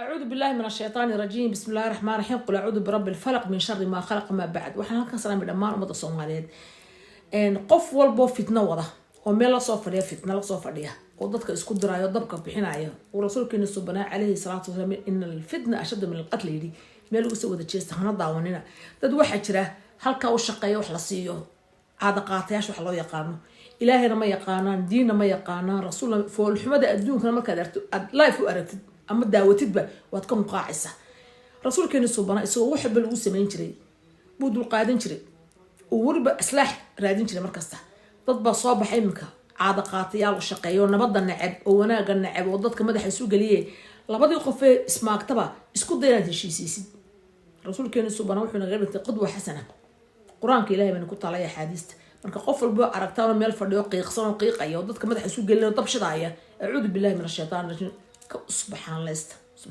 أعوذ بالله من الشيطان الرجيم. بسم الله الرحمن الرحيم. قل أعوذ برب الفلق من شر ما خلق ما بعد. وحنا halkan salaam dhamaan umada Soomaaliyeed qof walbo fitna wada oo meel la soo fadhiya fitna la soo fadhiya oo dadka isku diraayo dabka bixinayo oo rasuulkeena subhanahu alayhi salatu wasallam inal fitna ashad min alqatl yidi meel ugu soo wada jeesta hana daawanina dad waxa jira halka uu shaqeeyo wax la siiyo caada qaatayash wax loo yaqaano ilaahayna ma yaqaanaan diinna ma yaqaanaan rasuulna fool xumada adduunka marka aad life u aragtid ama daawatidba waad ka muqaacisa rasuulkeena subhanahu isoo wax bal uu sameyn jiray budul qaadan jiray oo wariba islaax raadin jiray markasta dad ba soo baxay iminka caada qaatayaal u shaqeeyo nabadda nacab oo wanaaga nacab oo dadka madaxa isu galiyay labadii qof ee ismaagtaba isku daynaad heshiisiisid rasuulkeena subhanahu wuxuu naga dhigtay qudwa xasana quraanka ilaahay baan ku talay xadiista marka qof walba aragtaa meel fadhiyo qiiqsan oo qiiqayo dadka madaxa isu galinayo dab shidaaya a'uudu billahi minash shaytaanir rajiim subhanallah